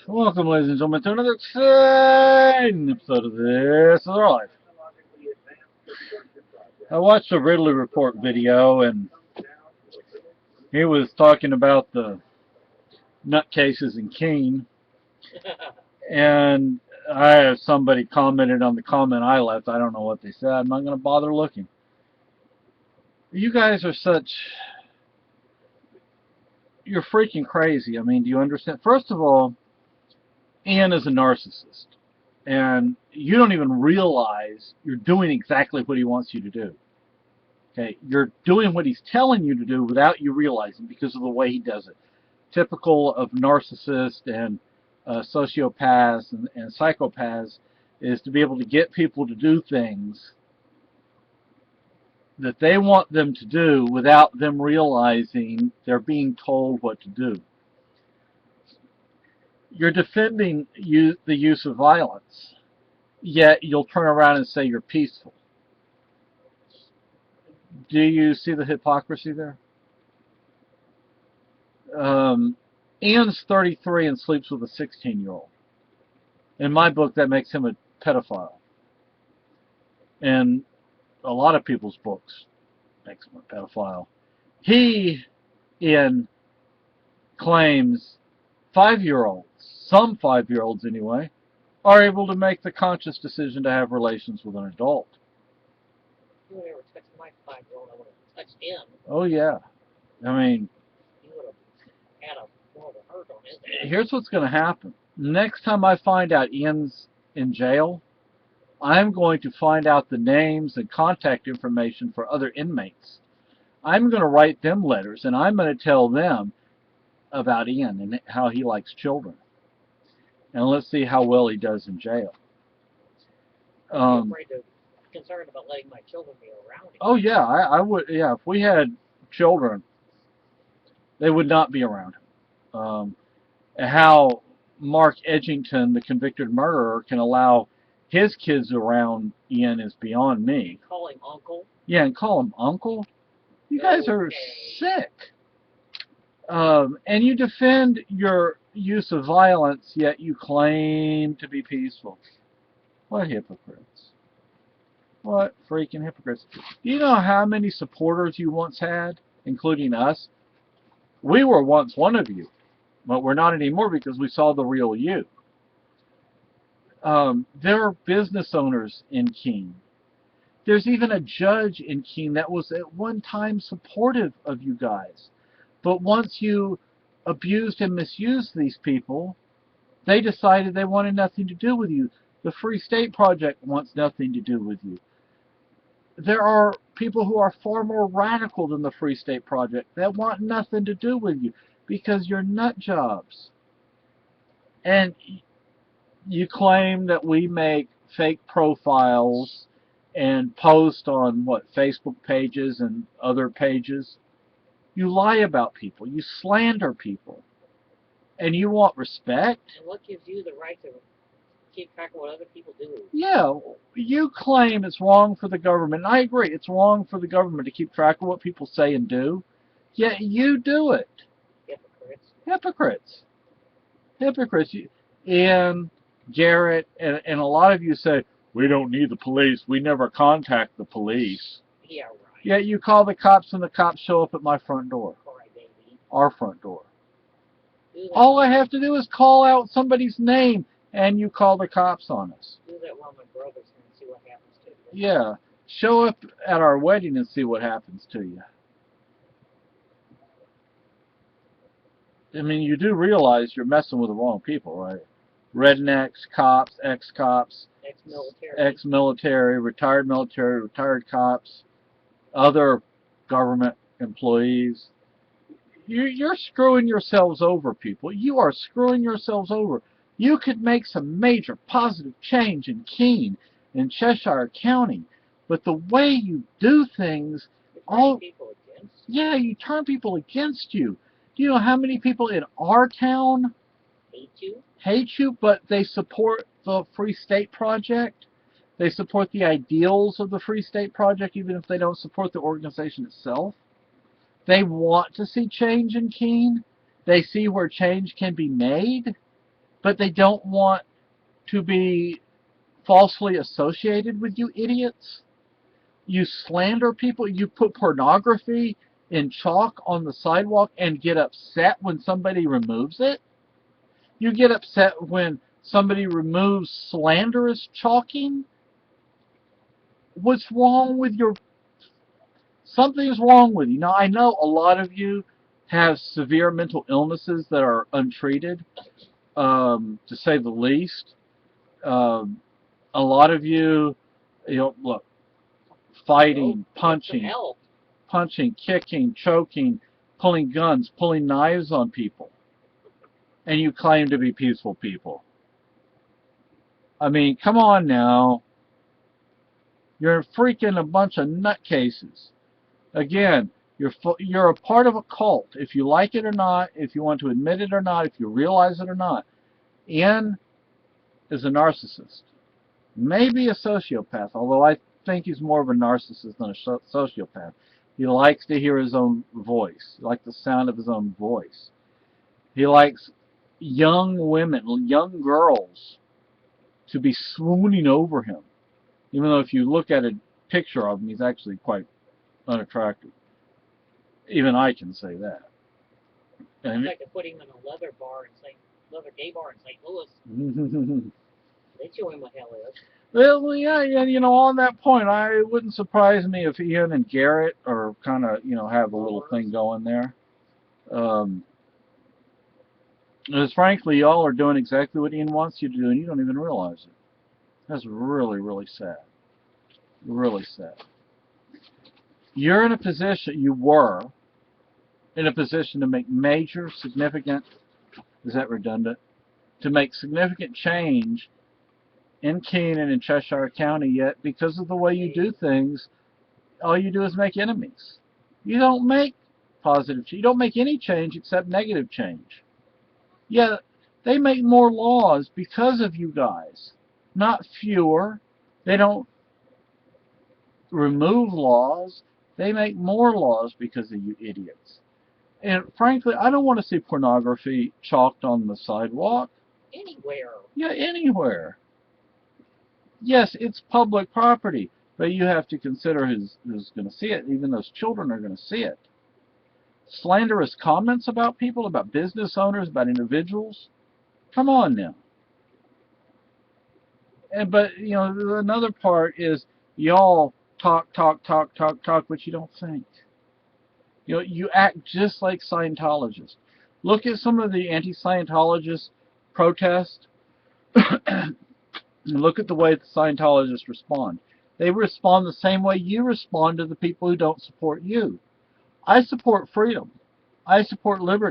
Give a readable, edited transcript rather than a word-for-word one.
Welcome, ladies and gentlemen, to another exciting episode of This Is Our Life. I watched a Ridley Report video, and he was talking about the nutcases in Keene, and somebody commented on the comment I left. I don't know what they said. I'm not going to bother looking. You guys are you're freaking crazy. I mean, do you understand? First of all, Ian is a narcissist. And you don't even realize you're doing exactly what he wants you to do. Okay, you're doing what he's telling you to do without you realizing because of the way he does it. Typical of narcissists and sociopaths and psychopaths is to be able to get people to do things that they want them to do without them realizing they're being told what to do. You're defending the use of violence, yet you'll turn around and say you're peaceful. Do you see the hypocrisy there? Ian's 33 and sleeps with a 16-year-old. In my book, that makes him a pedophile. In a lot of people's books, makes him a pedophile. Ian, claims 5-year-olds, some 5-year-olds anyway, are able to make the conscious decision to have relations with an adult. You would ever touch my 5-year-old, I would have touched him. Oh, yeah. I mean, He would have had a more of a hurt on his head. Here's what's going to happen. Next time I find out Ian's in jail, I'm going to find out the names and contact information for other inmates. I'm going to write them letters, and I'm going to tell them about Ian and how he likes children. And let's see how well he does in jail. I'm concerned about letting my children be around him. Oh, yeah, I would. Yeah, if we had children, they would not be around him. How Mark Edgington, the convicted murderer, can allow his kids around Ian is beyond me. Call him uncle? Yeah, and call him uncle? You guys are sick. And you defend your use of violence, yet you claim to be peaceful. What hypocrites. What freaking hypocrites. Do you know how many supporters you once had, including us? We were once one of you, but we're not anymore because we saw the real you. There are business owners in Keene. There's even a judge in Keene that was at one time supportive of you guys. But once you abused and misused these people, they decided they wanted nothing to do with you. The Free State Project wants nothing to do with you. There are people who are far more radical than the Free State Project that want nothing to do with you because you're nut jobs. And you claim that we make fake profiles and post on, Facebook pages and other pages. You lie about people. You slander people. And you want respect? And what gives you the right to keep track of what other people do? Yeah, you claim it's wrong for the government. And I agree, it's wrong for the government to keep track of what people say and do. Yet you do it. Hypocrites. Hypocrites. Hypocrites. Ian, Garrett, and a lot of you say, we don't need the police. We never contact the police. Yeah, right. Yet you call the cops and the cops show up at my front door. Our front door. All I have to do is call out somebody's name and you call the cops on us. Do that while my brother's here and see what happens to you. Yeah. Show up at our wedding and see what happens to you. I mean, you do realize you're messing with the wrong people, right? Rednecks, cops, ex-cops, ex-military, retired cops, other government employees. You're screwing yourselves over, people. You are screwing yourselves over. You could make some major positive change in Keene, in Cheshire County, but the way you do things, you turn people against you. Do you know how many people in our town hate you, but they support the Free State Project? They support the ideals of the Free State Project, even if they don't support the organization itself. They want to see change in Keene. They see where change can be made, but they don't want to be falsely associated with you idiots. You slander people. You put pornography in chalk on the sidewalk and get upset when somebody removes it. You get upset when somebody removes slanderous chalking. What's wrong with your... Something's wrong with you. Now, I know a lot of you have severe mental illnesses that are untreated, to say the least. A lot of you, look, fighting, punching, kicking, choking, pulling guns, pulling knives on people. And you claim to be peaceful people. I mean, come on now. You're freaking a bunch of nutcases. Again, you're a part of a cult. If you like it or not, if you want to admit it or not, if you realize it or not. Ian is a narcissist. Maybe a sociopath, although I think he's more of a narcissist than a sociopath. He likes to hear his own voice. He likes the sound of his own voice. He likes young women, young girls, to be swooning over him. Even though if you look at a picture of him, he's actually quite unattractive. Even I can say that. I'd like to put him in a leather gay bar in St. Louis. They show him what hell is. Well, yeah, on that point, it wouldn't surprise me if Ian and Garrett are kind of, have a little thing going there. Because frankly, y'all are doing exactly what Ian wants you to do, and you don't even realize it. That's really, really sad. Really sad. You were in a position to make major, significant, is that redundant? To make significant change in Keene and in Cheshire County, yet because of the way you do things, all you do is make enemies. You don't make positive change. You don't make any change except negative change. Yeah, they make more laws because of you guys, not fewer. They don't remove laws. They make more laws because of you idiots. And frankly, I don't want to see pornography chalked on the sidewalk. Anywhere. Yeah, anywhere. Yes, it's public property, but you have to consider who's going to see it. Even those children are going to see it. Slanderous comments about people, about business owners, about individuals. Come on now. But another part is y'all talk, but you don't think. You act just like Scientologists. Look at some of the anti-Scientologist protests. And look at the way the Scientologists respond. They respond the same way you respond to the people who don't support you. I support freedom. I support liberty.